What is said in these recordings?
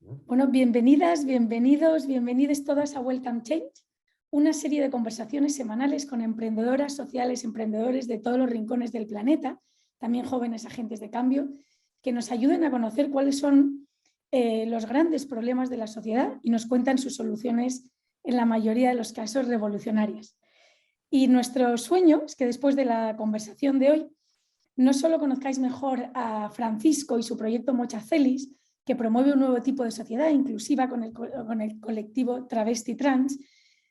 Bueno, bienvenidas, bienvenidos, bienvenides todas a Welcome Change, una serie de conversaciones semanales con emprendedoras sociales, emprendedores de todos los rincones del planeta, también jóvenes agentes de cambio, que nos ayuden a conocer cuáles son los grandes problemas de la sociedad y nos cuentan sus soluciones, en la mayoría de los casos revolucionarias. Y nuestro sueño es que después de la conversación de hoy no solo conozcáis mejor a Francisco y su proyecto Mochacelis, que promueve un nuevo tipo de sociedad inclusiva con el colectivo Travesti Trans,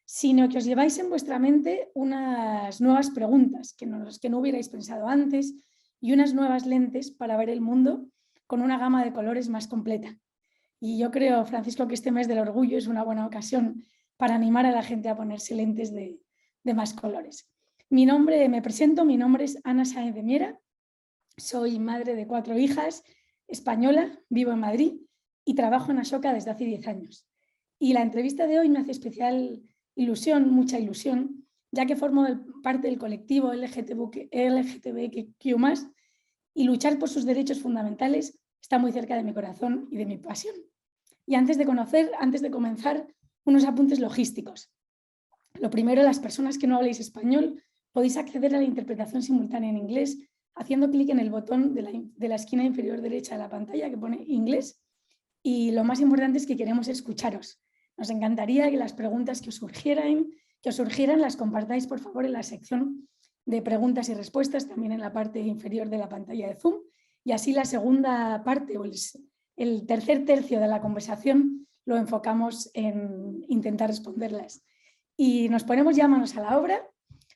sino que os lleváis en vuestra mente unas nuevas preguntas que no hubierais pensado antes y unas nuevas lentes para ver el mundo con una gama de colores más completa. Y yo creo, Francisco, que este mes del orgullo es una buena ocasión para animar a la gente a ponerse lentes de más colores. Me presento, mi nombre es Ana Sáenz de Miera, soy madre de 4 hijas, española, vivo en Madrid y trabajo en Ashoka desde hace 10 años. Y la entrevista de hoy me hace especial ilusión, mucha ilusión, ya que formo parte del colectivo LGTBQ+, y luchar por sus derechos fundamentales está muy cerca de mi corazón y de mi pasión. Y antes de comenzar, unos apuntes logísticos. Lo primero, las personas que no habléis español podéis acceder a la interpretación simultánea en inglés haciendo clic en el botón de la esquina inferior derecha de la pantalla que pone inglés, y lo más importante es que queremos escucharos. Nos encantaría que las preguntas que os surgieran las compartáis por favor en la sección de preguntas y respuestas, también en la parte inferior de la pantalla de Zoom, y así la segunda parte o el tercer tercio de la conversación lo enfocamos en intentar responderlas. Y nos ponemos ya manos a la obra.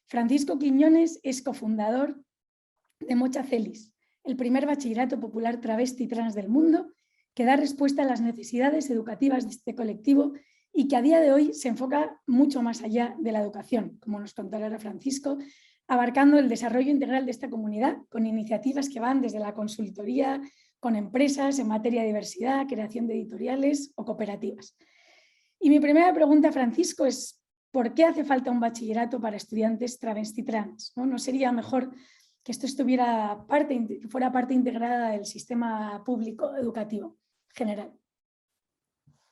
Francisco Quiñones es cofundador de Mochacelis, el primer bachillerato popular travesti trans del mundo, que da respuesta a las necesidades educativas de este colectivo y que a día de hoy se enfoca mucho más allá de la educación, como nos contará ahora Francisco, abarcando el desarrollo integral de esta comunidad con iniciativas que van desde la consultoría con empresas en materia de diversidad, creación de editoriales o cooperativas. Y mi primera pregunta, Francisco, es ¿por qué hace falta un bachillerato para estudiantes travesti trans? ¿No sería mejor que esto fuera parte integrada del sistema público educativo general?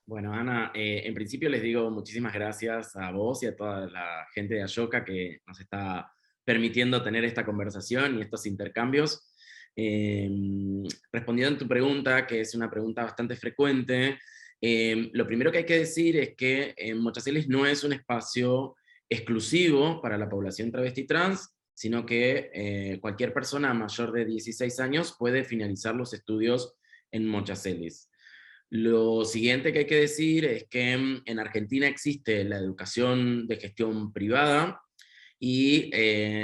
Bueno, Ana, en principio les digo muchísimas gracias a vos y a toda la gente de Ashoka que nos está permitiendo tener esta conversación y estos intercambios. Respondiendo a tu pregunta, que es una pregunta bastante frecuente, lo primero que hay que decir es que Mochacelis no es un espacio exclusivo para la población travesti trans, sino que cualquier persona mayor de 16 años puede finalizar los estudios en Mochacelis. Lo siguiente que hay que decir es que en Argentina existe la educación de gestión privada y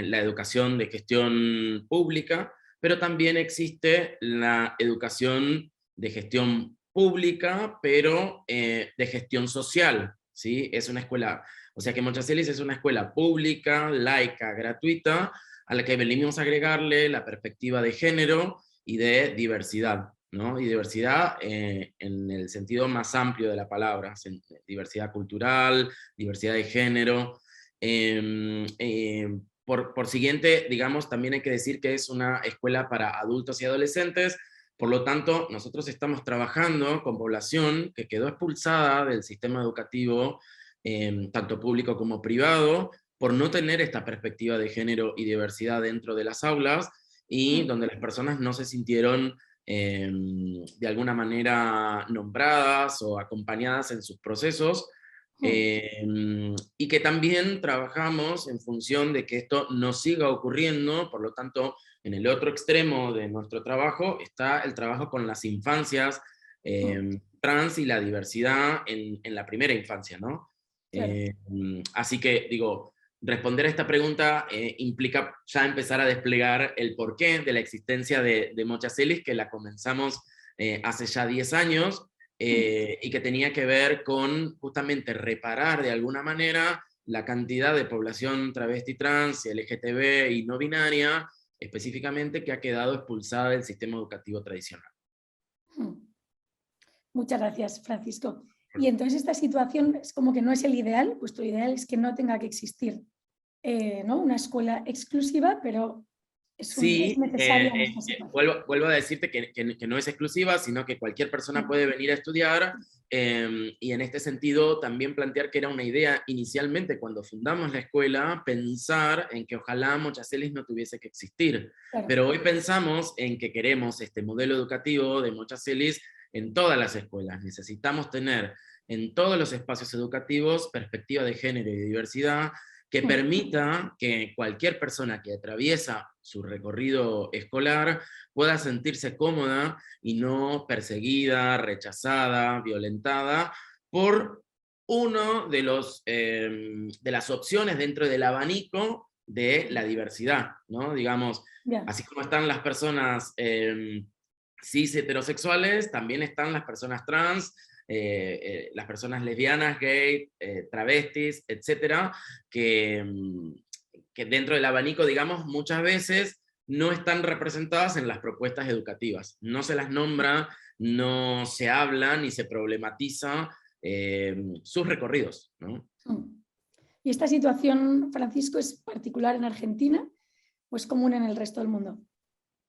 la educación de gestión pública, pero también existe la educación de gestión pública, pero de gestión social, ¿sí? Es una escuela, o sea que Mochacelis es una escuela pública, laica, gratuita, a la que venimos a agregarle la perspectiva de género y de diversidad, ¿no? Y diversidad en el sentido más amplio de la palabra, diversidad cultural, diversidad de género. Por siguiente, digamos, también hay que decir que es una escuela para adultos y adolescentes, por lo tanto, nosotros estamos trabajando con población que quedó expulsada del sistema educativo, tanto público como privado, por no tener esta perspectiva de género y diversidad dentro de las aulas, y donde las personas no se sintieron de alguna manera nombradas o acompañadas en sus procesos, y que también trabajamos en función de que esto no siga ocurriendo. Por lo tanto, en el otro extremo de nuestro trabajo está el trabajo con las infancias trans y la diversidad en la primera infancia, ¿no? Claro. Así que, digo, responder a esta pregunta implica ya empezar a desplegar el porqué de la existencia de Mochacelis, que la comenzamos hace ya 10 años, y que tenía que ver con justamente reparar de alguna manera la cantidad de población travesti trans, LGTB y no binaria, específicamente, que ha quedado expulsada del sistema educativo tradicional. Muchas gracias, Francisco. Y entonces esta situación es como que no es el ideal, vuestro ideal es que no tenga que existir ¿no? una escuela exclusiva, pero es Sí, necesaria en esta situación. vuelvo a decirte que no es exclusiva, sino que cualquier persona puede venir a estudiar, y en este sentido también plantear que era una idea inicialmente cuando fundamos la escuela, pensar en que ojalá Mochacelis no tuviese que existir. Claro. Pero hoy pensamos en que queremos este modelo educativo de Mochacelis en todas las escuelas. Necesitamos tener en todos los espacios educativos perspectiva de género y de diversidad, que permita que cualquier persona que atraviesa su recorrido escolar pueda sentirse cómoda y no perseguida, rechazada, violentada por uno de las opciones dentro del abanico de la diversidad, ¿no? Digamos, Ya. así como están las personas cis heterosexuales, también están las personas trans, las personas lesbianas, gay, travestis, etcétera, que, que dentro del abanico, digamos, muchas veces no están representadas en las propuestas educativas. No se las nombra, no se habla ni se problematiza sus recorridos, ¿no? ¿Y esta situación, Francisco, es particular en Argentina o es común en el resto del mundo?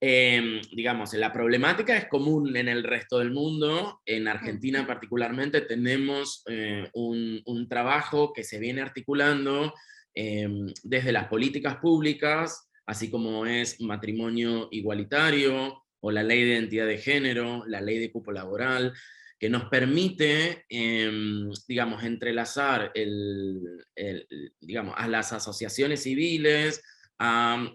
Digamos, la problemática es común en el resto del mundo. En Argentina particularmente tenemos un trabajo que se viene articulando desde las políticas públicas, así como es matrimonio igualitario o la ley de identidad de género, la ley de cupo laboral, que nos permite, digamos, entrelazar digamos, a las asociaciones civiles,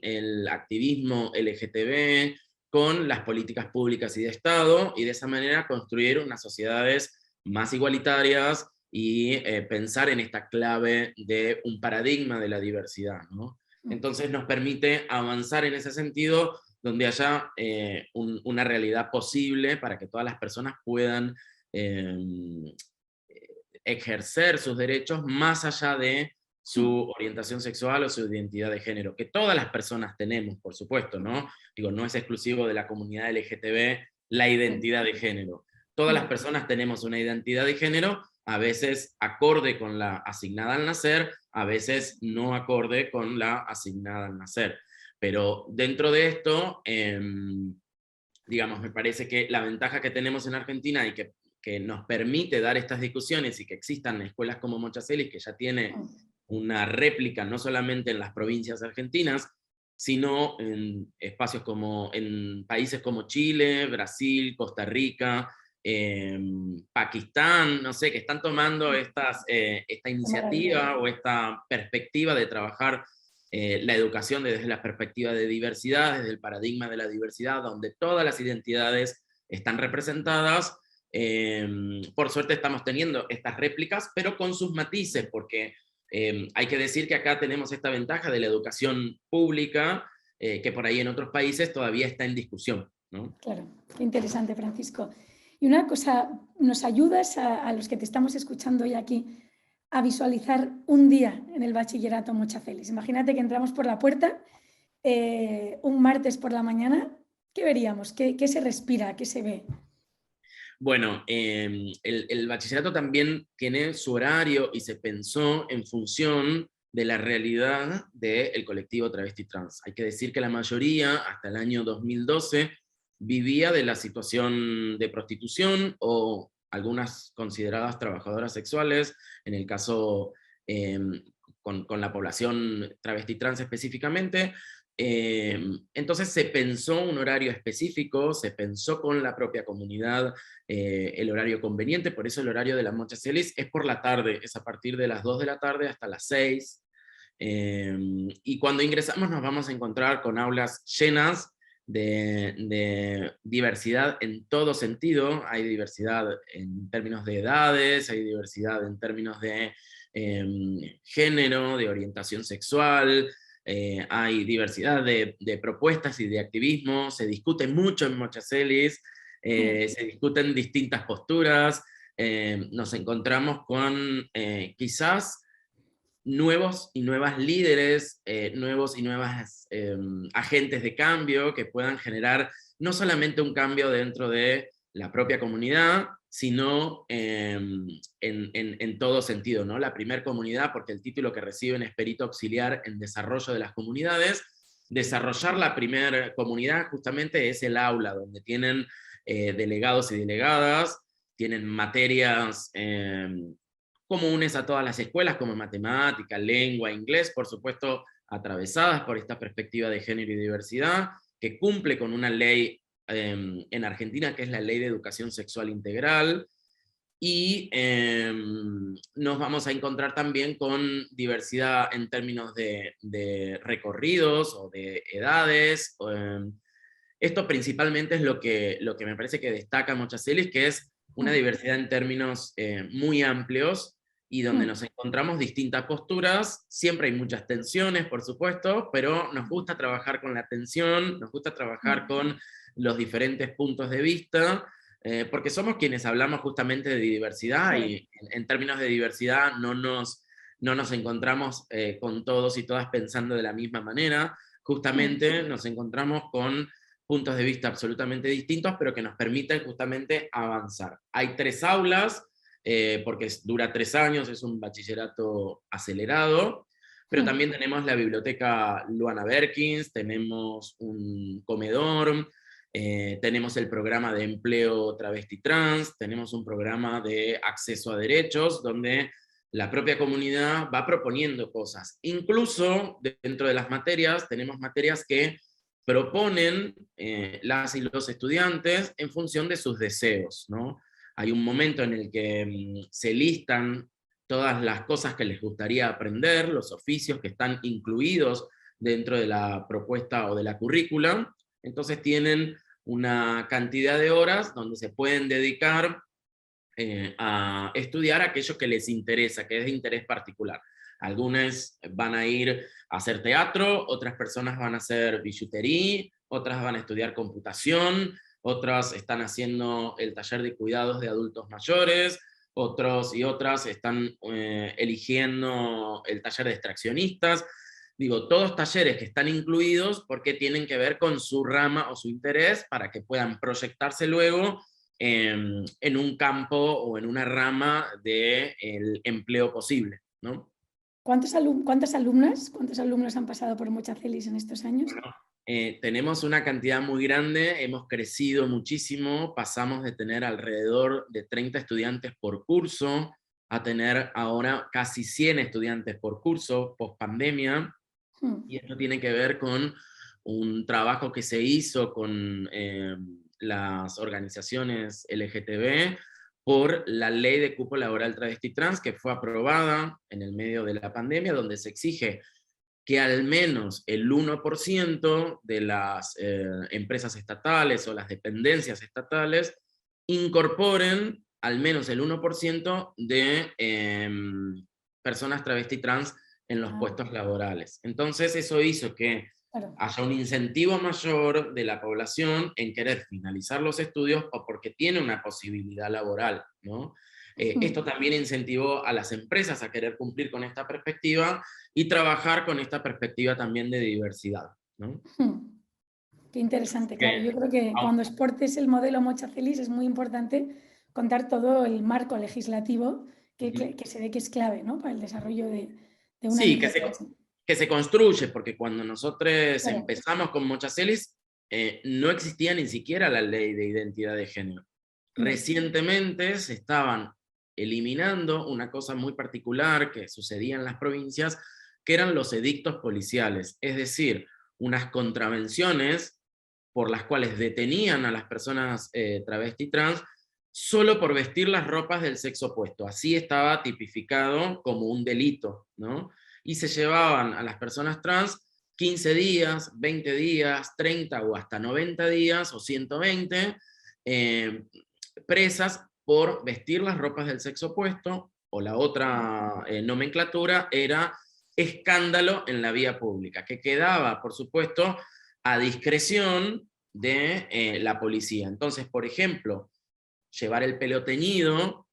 el activismo LGTB, con las políticas públicas y de Estado, y de esa manera construir unas sociedades más igualitarias y pensar en esta clave de un paradigma de la diversidad, ¿no? Entonces nos permite avanzar en ese sentido, donde haya una realidad posible para que todas las personas puedan ejercer sus derechos más allá de su orientación sexual o su identidad de género, que todas las personas tenemos, por supuesto, ¿no? Digo, no es exclusivo de la comunidad LGTB la identidad de género. Todas las personas tenemos una identidad de género, a veces acorde con la asignada al nacer, a veces no acorde con la asignada al nacer. Pero dentro de esto, digamos, me parece que la ventaja que tenemos en Argentina y que nos permite dar estas discusiones y que existan escuelas como Mochacelis, que ya tiene una réplica no solamente en las provincias argentinas, sino en espacios como, en países como Chile, Brasil, Costa Rica, Pakistán, no sé, que están tomando esta iniciativa o esta perspectiva de trabajar la educación desde la perspectiva de diversidad, desde el paradigma de la diversidad, donde todas las identidades están representadas. Por suerte estamos teniendo estas réplicas, pero con sus matices, porque hay que decir que acá tenemos esta ventaja de la educación pública, que por ahí en otros países todavía está en discusión, ¿no? Claro, qué interesante, Francisco. Y una cosa, ¿nos ayudas a los que te estamos escuchando hoy aquí a visualizar un día en el bachillerato Mochacelis? Imagínate que entramos por la puerta un martes por la mañana, ¿qué veríamos? ¿Qué se respira? ¿Qué se ve? Bueno, el bachillerato también tiene su horario y se pensó en función de la realidad del colectivo travesti trans. Hay que decir que la mayoría, hasta el año 2012, vivía de la situación de prostitución o algunas consideradas trabajadoras sexuales, en el caso con la población travesti trans específicamente. Entonces se pensó un horario específico, se pensó con la propia comunidad el horario conveniente, por eso el horario de la Mochacelis es por la tarde, es a partir de las 2 de la tarde hasta las 6. Y cuando ingresamos nos vamos a encontrar con aulas llenas de diversidad en todo sentido. Hay diversidad en términos de edades, hay diversidad en términos de género, de orientación sexual, hay diversidad de propuestas y de activismo, se discute mucho en Mochacelis, se discuten distintas posturas, nos encontramos con quizás nuevos y nuevas líderes, nuevos y nuevas agentes de cambio que puedan generar no solamente un cambio dentro de la propia comunidad, sino en todo sentido, ¿no? La primer comunidad, porque el título que reciben es perito auxiliar en desarrollo de las comunidades, desarrollar la primera comunidad justamente es el aula, donde tienen delegados y delegadas, tienen materias comunes a todas las escuelas, como matemática, lengua, inglés, por supuesto, atravesadas por esta perspectiva de género y diversidad, que cumple con una ley en Argentina, que es la Ley de Educación Sexual Integral, y nos vamos a encontrar también con diversidad en términos de recorridos o de edades. Esto principalmente es lo que me parece que destaca Mochacelis, que es una diversidad en términos muy amplios y donde nos encontramos distintas posturas. Siempre hay muchas tensiones, por supuesto, pero nos gusta trabajar con la tensión, nos gusta trabajar con los diferentes puntos de vista, porque somos quienes hablamos justamente de diversidad, y en términos de diversidad no nos encontramos con todos y todas pensando de la misma manera. Justamente nos encontramos con puntos de vista absolutamente distintos, pero que nos permiten justamente avanzar. Hay 3 aulas, porque dura 3 años, es un bachillerato acelerado, pero también tenemos la biblioteca Luana Berkins, tenemos un comedor, tenemos el programa de empleo travesti trans, tenemos un programa de acceso a derechos, donde la propia comunidad va proponiendo cosas. Incluso dentro de las materias, tenemos materias que proponen las y los estudiantes en función de sus deseos, ¿no? Hay un momento en el que se listan todas las cosas que les gustaría aprender, los oficios que están incluidos dentro de la propuesta o de la currícula. Entonces tienen una cantidad de horas donde se pueden dedicar a estudiar aquello que les interesa, que es de interés particular. Algunas van a ir a hacer teatro, otras personas van a hacer billutería, otras van a estudiar computación, otras están haciendo el taller de cuidados de adultos mayores, otros y otras están eligiendo el taller de extraccionistas. Digo, todos talleres que están incluidos porque tienen que ver con su rama o su interés para que puedan proyectarse luego en un campo o en una rama del empleo posible, ¿no? ¿Cuántas alumnas, cuántos alumnos han pasado por Mochacelis en estos años? Bueno, tenemos una cantidad muy grande, hemos crecido muchísimo, pasamos de tener alrededor de 30 estudiantes por curso a tener ahora casi 100 estudiantes por curso post pandemia, y esto tiene que ver con un trabajo que se hizo con las organizaciones LGTB por la ley de cupo laboral travesti trans, que fue aprobada en el medio de la pandemia, donde se exige que al menos el 1% de las empresas estatales o las dependencias estatales incorporen al menos el 1% de personas travesti trans en los puestos laborales. Entonces eso hizo que haya un incentivo mayor de la población en querer finalizar los estudios o porque tiene una posibilidad laboral, ¿no? Esto también incentivó a las empresas a querer cumplir con esta perspectiva y trabajar con esta perspectiva también de diversidad, ¿no? Qué interesante, claro. Yo creo que cuando exportes el modelo Mochacelis es muy importante contar todo el marco legislativo que se ve que es clave, ¿no?, para el desarrollo de una Sí, iniciativa. que se construye, porque cuando nosotros Claro. empezamos con Mochacelis, no existía ni siquiera la ley de identidad de género. Recientemente se estaban eliminando una cosa muy particular que sucedía en las provincias, que eran los edictos policiales, es decir, unas contravenciones por las cuales detenían a las personas travesti trans solo por vestir las ropas del sexo opuesto. Así estaba tipificado como un delito, ¿no? Y se llevaban a las personas trans 15 días, 20 días, 30 o hasta 90 días o 120 presas por vestir las ropas del sexo opuesto, o la otra nomenclatura era escándalo en la vía pública, que quedaba, por supuesto, a discreción de la policía. Entonces, por ejemplo, llevar el pelo teñido,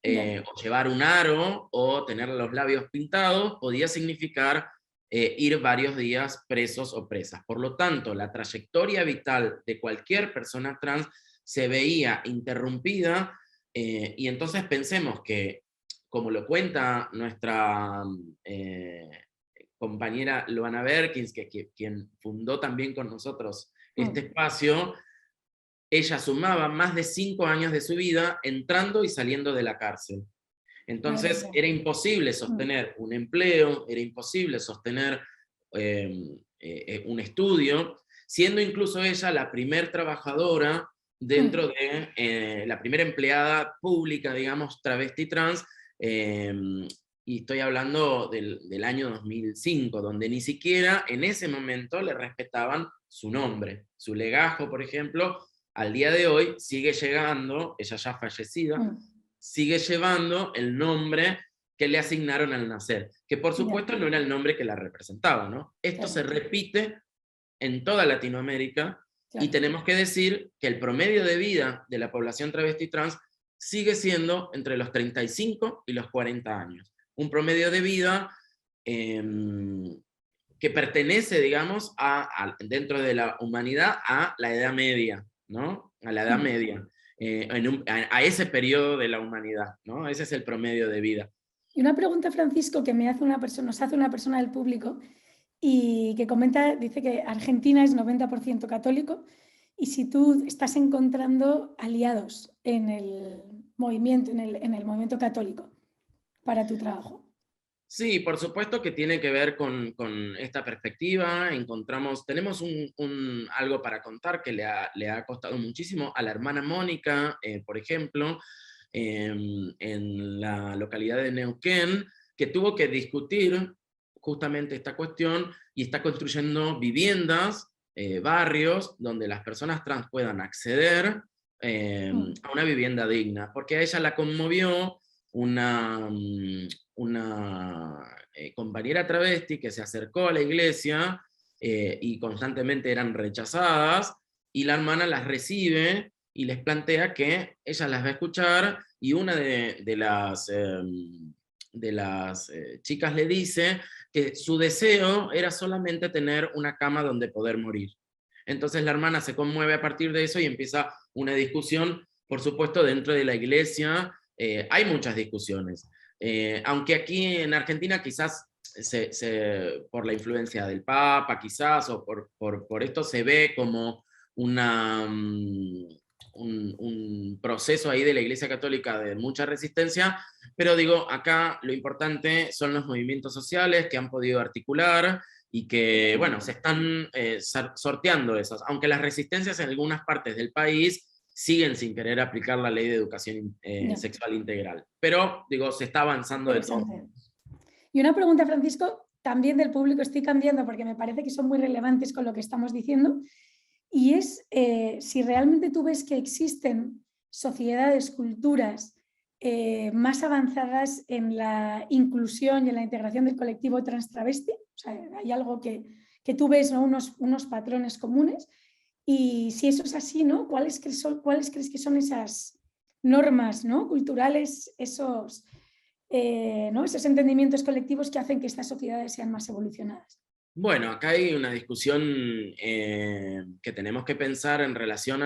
o llevar un aro, o tener los labios pintados, podía significar ir varios días presos o presas. Por lo tanto, la trayectoria vital de cualquier persona trans se veía interrumpida, y entonces pensemos que, como lo cuenta nuestra compañera Luana Berkins, quien fundó también con nosotros este espacio, ella sumaba más de 5 años de su vida entrando y saliendo de la cárcel. Entonces era imposible sostener un empleo, era imposible sostener un estudio, siendo incluso ella la primer trabajadora dentro de la primera empleada pública, digamos, travesti trans, y estoy hablando del año 2005, donde ni siquiera en ese momento le respetaban su nombre. Su legajo, por ejemplo, al día de hoy sigue llegando, ella ya fallecida, sigue llevando el nombre que le asignaron al nacer, que por supuesto no era el nombre que la representaba, ¿no? Esto se repite en toda Latinoamérica, y tenemos que decir que el promedio de vida de la población travesti trans sigue siendo entre los 35 y los 40 años. Un promedio de vida que pertenece, digamos, dentro de la humanidad a la Edad Media, ¿no? A la Edad Media, a ese periodo de la humanidad, ¿no? Ese es el promedio de vida. Y una pregunta, Francisco, que nos hace una persona del público y que comenta, dice que Argentina es 90% católico, y si tú estás encontrando aliados en el movimiento, en el movimiento católico para tu trabajo. Sí, por supuesto que tiene que ver con esta perspectiva. Tenemos algo para contar que le ha costado muchísimo a la hermana Mónica, por ejemplo, en la localidad de Neuquén, que tuvo que discutir justamente esta cuestión y está construyendo viviendas, barrios, donde las personas trans puedan acceder a una vivienda digna, porque a ella la conmovió una compañera travesti que se acercó a la iglesia y constantemente eran rechazadas, y la hermana las recibe y les plantea que ella las va a escuchar, y una de las chicas le dice que su deseo era solamente tener una cama donde poder morir. Entonces la hermana se conmueve a partir de eso y empieza una discusión, por supuesto, dentro de la iglesia. Hay muchas discusiones. Aunque aquí en Argentina quizás por la influencia del Papa, quizás, o por esto se ve como un proceso ahí de la Iglesia Católica de mucha resistencia, pero digo, acá lo importante son los movimientos sociales que han podido articular y que, bueno, se están sorteando esos, aunque las resistencias en algunas partes del país siguen sin querer aplicar la ley de educación sexual integral. Pero, digo, se está avanzando de todo. Y una pregunta, Francisco, también del público, estoy cambiando porque me parece que son muy relevantes con lo que estamos diciendo, y es si realmente tú ves que existen sociedades, culturas más avanzadas en la inclusión y en la integración del colectivo trans travesti. O sea, hay algo que tú ves, ¿no? unos patrones comunes. Y si eso es así, ¿no? ¿Cuáles crees que son esas normas, ¿no? culturales, esos entendimientos colectivos que hacen que estas sociedades sean más evolucionadas? Bueno, acá hay una discusión que tenemos que pensar en relación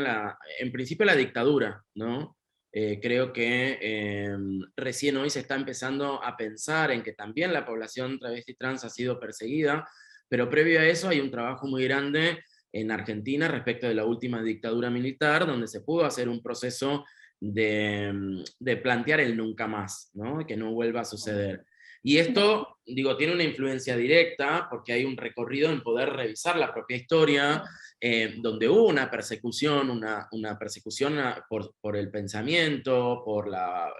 en principio, a la dictadura, ¿no? Creo que recién hoy se está empezando a pensar en que también la población travesti trans ha sido perseguida, pero previo a eso hay un trabajo muy grande en Argentina respecto de la última dictadura militar, donde se pudo hacer un proceso de plantear el nunca más, ¿no? Que no vuelva a suceder. Y esto, digo, tiene una influencia directa porque hay un recorrido en poder revisar la propia historia, donde hubo una persecución por el pensamiento, por la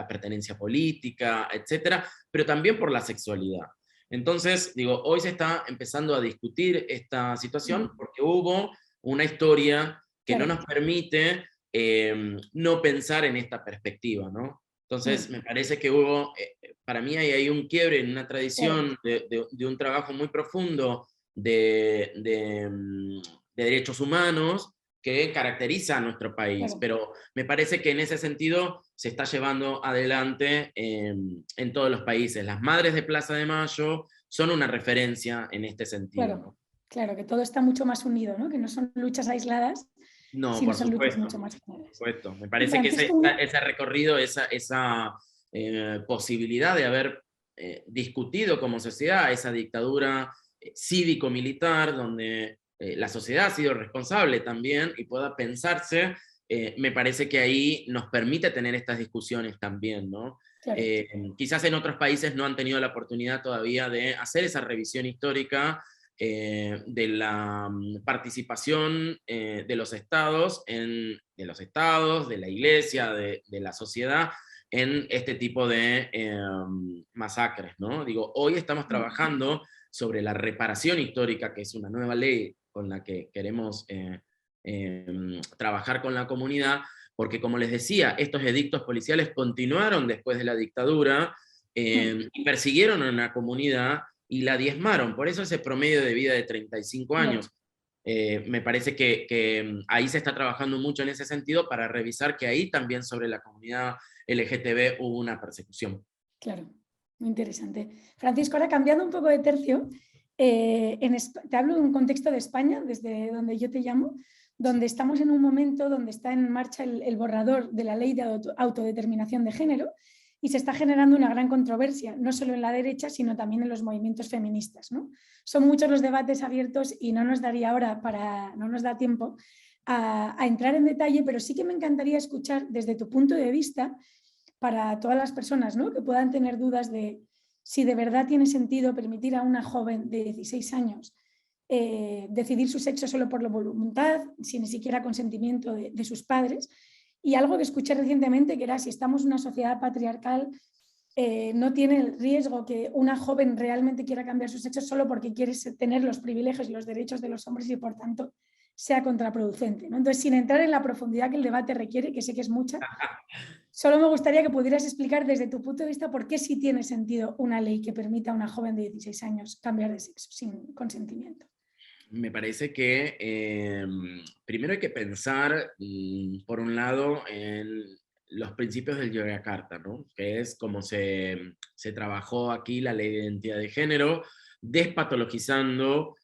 pertenencia política, etcétera, pero también por la sexualidad. Entonces, digo, hoy se está empezando a discutir esta situación porque hubo una historia que no nos permite no pensar en esta perspectiva, ¿no? Entonces, me parece que hubo, para mí hay un quiebre en una tradición de un trabajo muy profundo de derechos humanos que caracteriza a nuestro país, pero me parece que en ese sentido se está llevando adelante en todos los países. Las Madres de Plaza de Mayo son una referencia en este sentido. Claro, ¿no? Claro, que todo está mucho más unido, ¿no? Que no son luchas aisladas, no, sino por son luchas supuesto, mucho más generales. por supuesto. Me parece que ese recorrido, esa posibilidad de haber discutido como sociedad esa dictadura cívico-militar, donde la sociedad ha sido responsable también y pueda pensarse, me parece que ahí nos permite tener estas discusiones también, ¿no? Claro. Quizás en otros países no han tenido la oportunidad todavía de hacer esa revisión histórica de la participación de los estados, de la iglesia, de la sociedad, en este tipo de masacres, ¿no? Digo, hoy estamos trabajando sobre la reparación histórica, que es una nueva ley con la que queremos trabajar con la comunidad, porque como les decía, estos edictos policiales continuaron después de la dictadura y persiguieron a una comunidad y la diezmaron, por eso ese promedio de vida de 35 años. Me parece que ahí se está trabajando mucho en ese sentido para revisar que ahí también sobre la comunidad LGTB hubo una persecución. Claro, muy interesante. Francisco, ahora cambiando un poco de tercio, te hablo de un contexto de España, desde donde yo te llamo, donde estamos en un momento donde está en marcha el borrador de la ley de autodeterminación de género y se está generando una gran controversia, no solo en la derecha, sino también en los movimientos feministas, ¿no? Son muchos los debates abiertos y no nos daría ahora no nos da tiempo a entrar en detalle, pero sí que me encantaría escuchar desde tu punto de vista para todas las personas, ¿no?, que puedan tener dudas de si de verdad tiene sentido permitir a una joven de 16 años decidir su sexo solo por la voluntad, sin ni siquiera consentimiento de sus padres. Y algo que escuché recientemente, que era si estamos en una sociedad patriarcal, no tiene el riesgo que una joven realmente quiera cambiar su sexo solo porque quiere tener los privilegios y los derechos de los hombres y por tanto sea contraproducente, ¿no? Entonces, sin entrar en la profundidad que el debate requiere, que sé que es mucha, solo me gustaría que pudieras explicar desde tu punto de vista por qué sí tiene sentido una ley que permita a una joven de 16 años cambiar de sexo sin consentimiento. Me parece que primero hay que pensar, por un lado, en los principios del Yogyakarta, ¿no?, que es como se trabajó aquí la ley de identidad de género, despatologizando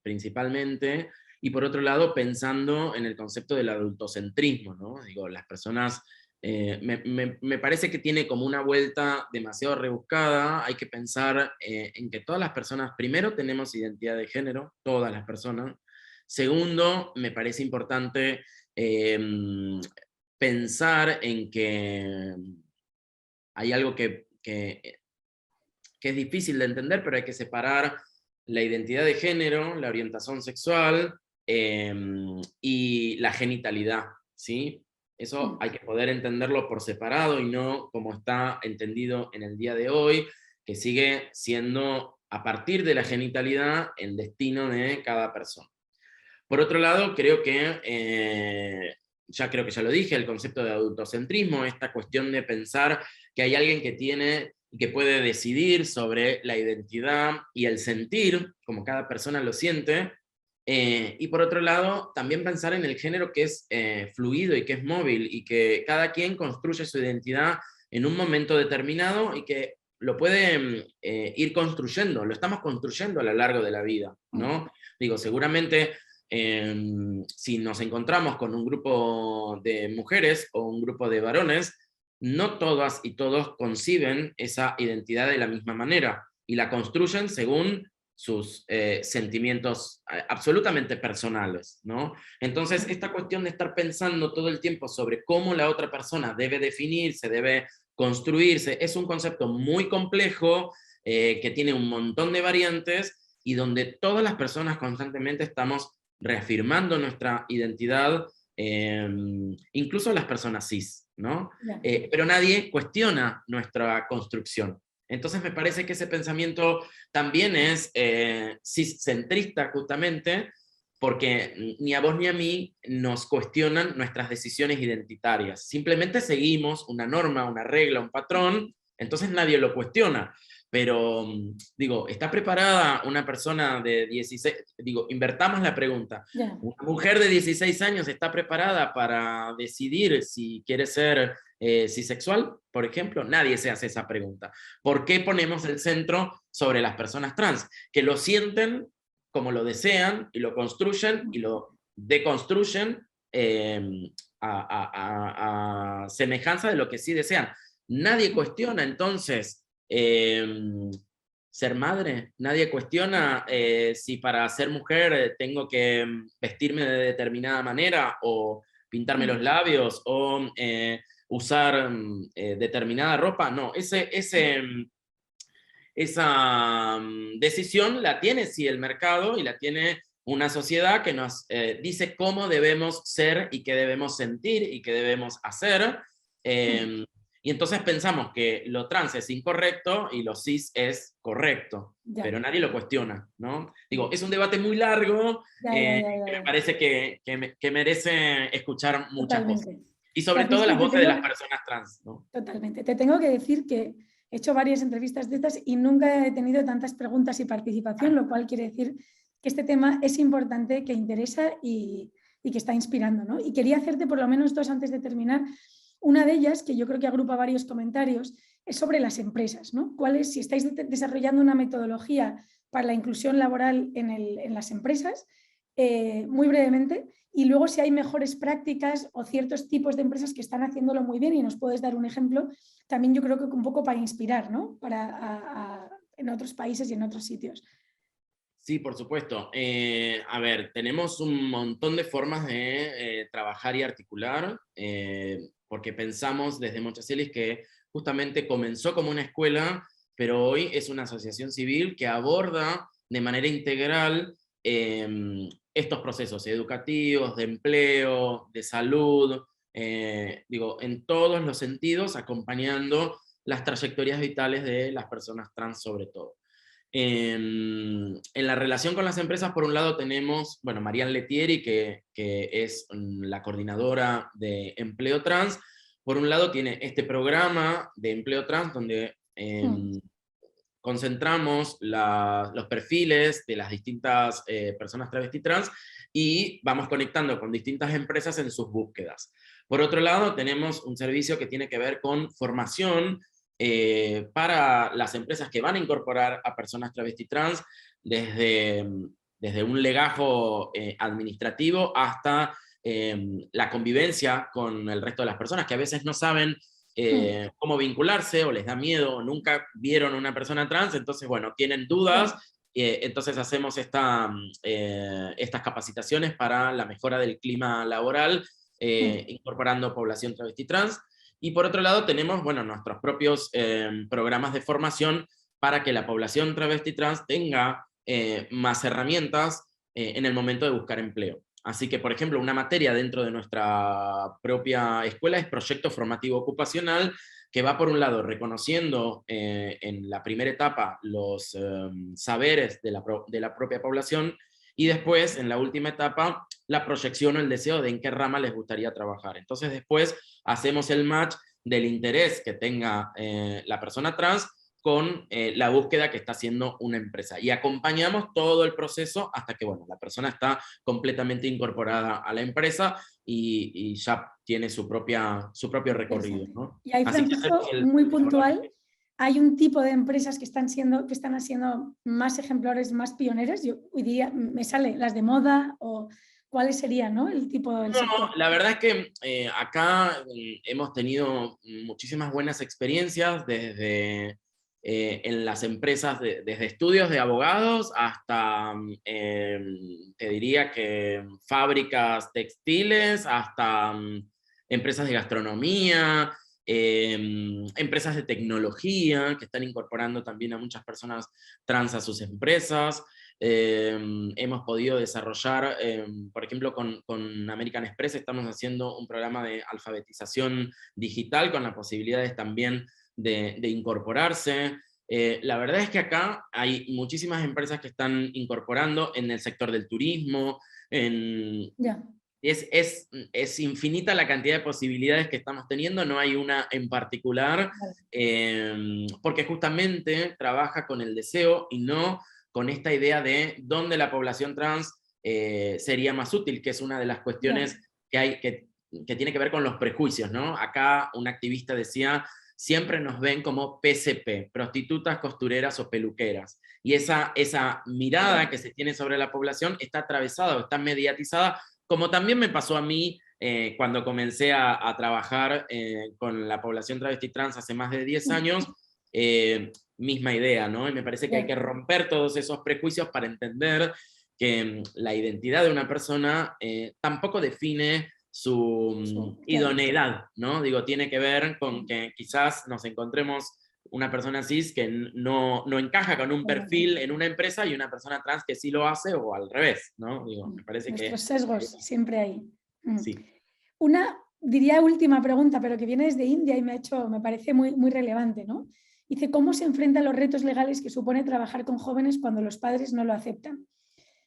principalmente, y por otro lado pensando en el concepto del adultocentrismo, ¿no? Digo, las personas, me parece que tiene como una vuelta demasiado rebuscada. Hay que pensar en que todas las personas, primero, tenemos identidad de género, todas las personas. Segundo, me parece importante pensar en que hay algo que es difícil de entender, pero hay que separar la identidad de género, la orientación sexual y la genitalidad, ¿sí? Eso hay que poder entenderlo por separado y no como está entendido en el día de hoy, que sigue siendo, a partir de la genitalidad, el destino de cada persona. Por otro lado, creo que ya lo dije, el concepto de adultocentrismo, esta cuestión de pensar que hay alguien que tiene y que puede decidir sobre la identidad y el sentir, como cada persona lo siente, y por otro lado, también pensar en el género que es fluido y que es móvil, y que cada quien construye su identidad en un momento determinado y que lo puede ir construyendo, lo estamos construyendo a lo largo de la vida, ¿no? Digo, seguramente si nos encontramos con un grupo de mujeres o un grupo de varones, no todas y todos conciben esa identidad de la misma manera y la construyen según sus sentimientos absolutamente personales, ¿no? Entonces, esta cuestión de estar pensando todo el tiempo sobre cómo la otra persona debe definirse, debe construirse, es un concepto muy complejo que tiene un montón de variantes y donde todas las personas constantemente estamos reafirmando nuestra identidad, incluso las personas cis, ¿no? Pero nadie cuestiona nuestra construcción. Entonces me parece que ese pensamiento también es ciscentrista justamente, porque ni a vos ni a mí nos cuestionan nuestras decisiones identitarias. Simplemente seguimos una norma, una regla, un patrón, entonces nadie lo cuestiona. Pero, digo, ¿está preparada una persona de 16? Digo, invertamos la pregunta. ¿Una mujer de 16 años está preparada para decidir si quiere ser cisexual, por ejemplo? Nadie se hace esa pregunta. ¿Por qué ponemos el centro sobre las personas trans? Que lo sienten como lo desean y lo construyen y lo deconstruyen a semejanza de lo que sí desean. Nadie cuestiona entonces ser madre. Nadie cuestiona si para ser mujer tengo que vestirme de determinada manera, o pintarme los labios, o usar determinada ropa. No, esa decisión la tiene sí el mercado, y la tiene una sociedad que nos dice cómo debemos ser y qué debemos sentir y qué debemos hacer. Y entonces pensamos que lo trans es incorrecto y lo cis es correcto, pero nadie lo cuestiona, ¿no? Digo, es un debate muy largo, que me parece que merece escuchar muchas Totalmente. voces. Y sobre todo Francisco, las voces de las personas trans, ¿no? Totalmente. Te tengo que decir que he hecho varias entrevistas de estas y nunca he tenido tantas preguntas y participación, lo cual quiere decir que este tema es importante, que interesa y que está inspirando, ¿no? Y quería hacerte por lo menos dos antes de terminar. Una de ellas, que yo creo que agrupa varios comentarios, es sobre las empresas, ¿no? Si estáis desarrollando una metodología para la inclusión laboral en las empresas, muy brevemente, y luego si hay mejores prácticas o ciertos tipos de empresas que están haciéndolo muy bien y nos puedes dar un ejemplo, también yo creo que un poco para inspirar, ¿no? En otros países y en otros sitios. Sí, por supuesto. A ver, tenemos un montón de formas de trabajar y articular, porque pensamos desde Mochacelis que justamente comenzó como una escuela, pero hoy es una asociación civil que aborda de manera integral estos procesos educativos, de empleo, de salud, digo, en todos los sentidos, acompañando las trayectorias vitales de las personas trans sobre todo. En la relación con las empresas, por un lado tenemos, bueno, Marianne Letieri, que es la coordinadora de empleo trans. Por un lado tiene este programa de empleo trans donde concentramos los perfiles de las distintas personas travesti trans y vamos conectando con distintas empresas en sus búsquedas. Por otro lado, tenemos un servicio que tiene que ver con formación para las empresas que van a incorporar a personas travesti trans, desde un legajo administrativo hasta la convivencia con el resto de las personas, que a veces no saben cómo vincularse, o les da miedo, o nunca vieron a una persona trans, entonces, bueno, tienen dudas. Entonces hacemos estas capacitaciones para la mejora del clima laboral, incorporando población travesti trans. Y por otro lado tenemos, bueno, nuestros propios programas de formación para que la población travesti trans tenga más herramientas en el momento de buscar empleo. Así que, por ejemplo, una materia dentro de nuestra propia escuela es proyecto formativo ocupacional, que va por un lado reconociendo en la primera etapa los saberes de la propia población, y después, en la última etapa, la proyección o el deseo de en qué rama les gustaría trabajar. Entonces después hacemos el match del interés que tenga la persona trans con la búsqueda que está haciendo una empresa. Y acompañamos todo el proceso hasta que, bueno, la persona está completamente incorporada a la empresa y ya tiene su propio recorrido, ¿no? Y ahí, Francisco, muy puntual, hay un tipo de empresas que están haciendo más ejemplares, más pioneras. Yo hoy día me sale las de moda, o cuáles serían, ¿no? El tipo del sector. La verdad es que acá hemos tenido muchísimas buenas experiencias desde en las empresas, desde estudios de abogados hasta, te diría que fábricas textiles, hasta empresas de gastronomía, empresas de tecnología que están incorporando también a muchas personas trans a sus empresas. Hemos podido desarrollar, por ejemplo, con American Express estamos haciendo un programa de alfabetización digital con las posibilidades también de incorporarse. La verdad es que acá hay muchísimas empresas que están incorporando en el sector del turismo. Es infinita la cantidad de posibilidades que estamos teniendo, no hay una en particular, porque justamente trabaja con el deseo y no con esta idea de dónde la población trans sería más útil, que es una de las cuestiones que tiene que ver con los prejuicios, ¿no? Acá un activista decía: siempre nos ven como PCP, prostitutas, costureras o peluqueras. Y esa mirada que se tiene sobre la población está atravesada o está mediatizada, como también me pasó a mí cuando comencé a trabajar con la población travesti trans hace más de 10 años. misma idea, ¿no? Y me parece que hay que romper todos esos prejuicios para entender que la identidad de una persona tampoco define su idoneidad, ¿no? Digo, tiene que ver con que quizás nos encontremos una persona cis que no encaja con un perfil en una empresa y una persona trans que sí lo hace, o al revés, ¿no? Digo, me parece nuestros que sesgos siempre hay. sí. Una, diría, última pregunta, pero que viene desde India y me parece muy, muy relevante, ¿no? Dice, ¿cómo se enfrentan los retos legales que supone trabajar con jóvenes cuando los padres no lo aceptan?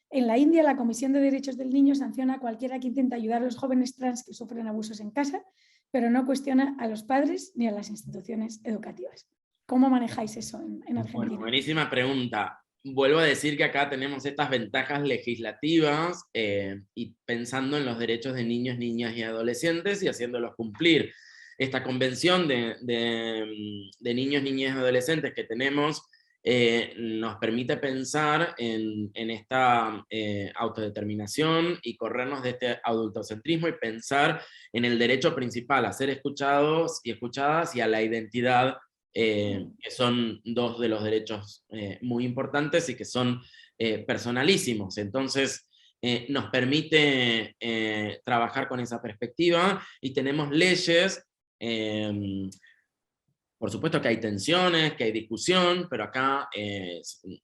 En la India, la Comisión de Derechos del Niño sanciona a cualquiera que intenta ayudar a los jóvenes trans que sufren abusos en casa, pero no cuestiona a los padres ni a las instituciones educativas. ¿Cómo manejáis eso en Argentina? Bueno, buenísima pregunta. Vuelvo a decir que acá tenemos estas ventajas legislativas y pensando en los derechos de niños, niñas y adolescentes y haciéndolos cumplir. Esta convención de niños, niñas y adolescentes que tenemos nos permite pensar en esta autodeterminación y corrernos de este adultocentrismo y pensar en el derecho principal, a ser escuchados y escuchadas y a la identidad, que son dos de los derechos muy importantes y que son personalísimos. Entonces, nos permite trabajar con esa perspectiva y tenemos leyes. Por supuesto que hay tensiones, que hay discusión, pero acá,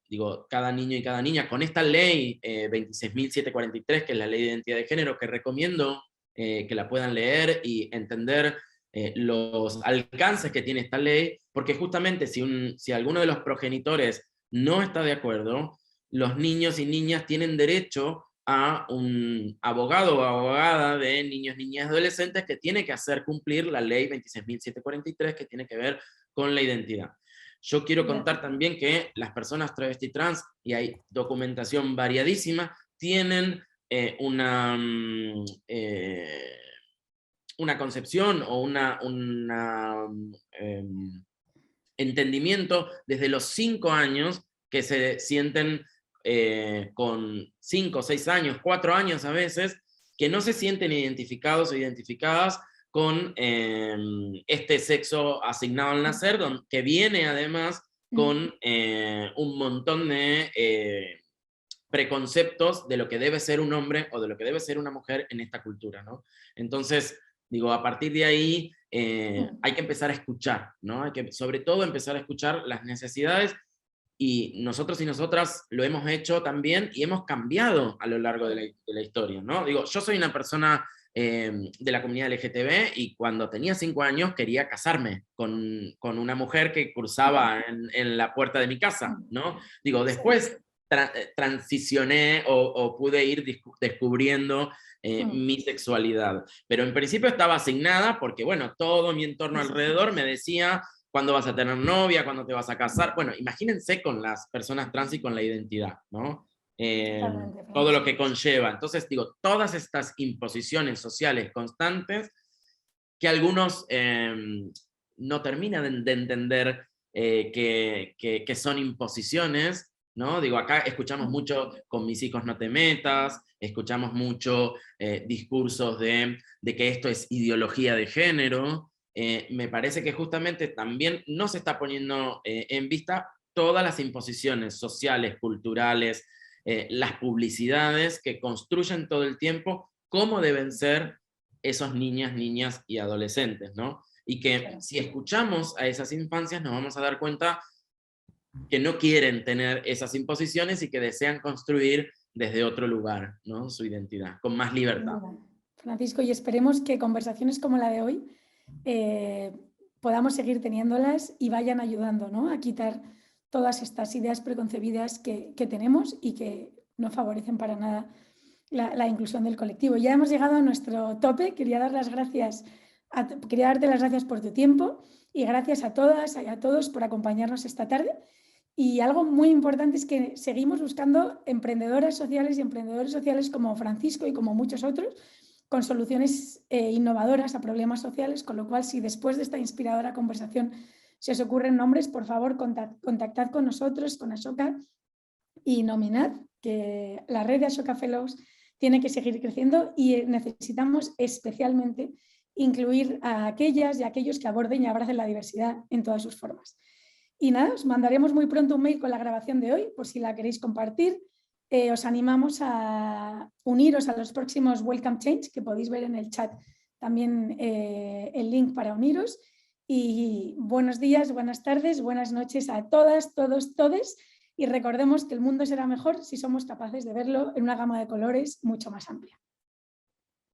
digo, cada niño y cada niña, con esta ley 26.743, que es la ley de identidad de género, que recomiendo que la puedan leer y entender los alcances que tiene esta ley, porque justamente si alguno de los progenitores no está de acuerdo, los niños y niñas tienen derecho a un abogado o abogada de niños, niñas y adolescentes que tiene que hacer cumplir la ley 26.743, que tiene que ver con la identidad. Yo quiero contar también que las personas travesti trans, y hay documentación variadísima, tienen una concepción o entendimiento desde los 5 años, que se sienten con 5, 6 años, 4 años a veces, que no se sienten identificados o identificadas con este sexo asignado al nacer, que viene además con un montón de preconceptos de lo que debe ser un hombre o de lo que debe ser una mujer en esta cultura, ¿no? Entonces, digo, a partir de ahí hay que empezar a escuchar, ¿no? Hay que, sobre todo, empezar a escuchar las necesidades, y nosotros y nosotras lo hemos hecho también y hemos cambiado a lo largo de la historia, ¿no? Digo, yo soy una persona de la comunidad LGTB y cuando tenía 5 años quería casarme con una mujer que cruzaba en la puerta de mi casa, ¿no? Digo, después transicioné o pude ir descubriendo mi sexualidad, pero en principio estaba asignada porque, bueno, todo mi entorno alrededor me decía: ¿cuándo vas a tener novia? ¿Cuándo te vas a casar? Bueno, imagínense con las personas trans y con la identidad, ¿no? Todo lo que conlleva. Entonces, digo, todas estas imposiciones sociales constantes que algunos no terminan de entender que son imposiciones, ¿no? Digo, acá escuchamos mucho con mis hijos no te metas, escuchamos mucho discursos de que esto es ideología de género. Me parece que justamente también no se está poniendo en vista todas las imposiciones sociales, culturales, las publicidades que construyen todo el tiempo cómo deben ser esos niñas, niñas y adolescentes, ¿no? Y que si escuchamos a esas infancias nos vamos a dar cuenta que no quieren tener esas imposiciones y que desean construir desde otro lugar, ¿no? Su identidad, con más libertad. Francisco, y esperemos que conversaciones como la de hoy podamos seguir teniéndolas y vayan ayudando, ¿no?, a quitar todas estas ideas preconcebidas que tenemos y que no favorecen para nada la inclusión del colectivo. Ya hemos llegado a nuestro tope. Quería darte las gracias por tu tiempo y gracias a todas y a todos por acompañarnos esta tarde. Y algo muy importante es que seguimos buscando emprendedoras sociales y emprendedores sociales como Francisco y como muchos otros, con soluciones innovadoras a problemas sociales, con lo cual, si después de esta inspiradora conversación se os ocurren nombres, por favor, contactad con nosotros, con Ashoka, y nominad, que la red de Ashoka Fellows tiene que seguir creciendo y necesitamos especialmente incluir a aquellas y a aquellos que aborden y abracen la diversidad en todas sus formas. Y nada, os mandaremos muy pronto un mail con la grabación de hoy, por si la queréis compartir. Os animamos a uniros a los próximos Welcome Change, que podéis ver en el chat también el link para uniros. Y buenos días, buenas tardes, buenas noches a todas, todos, todes. Y recordemos que el mundo será mejor si somos capaces de verlo en una gama de colores mucho más amplia.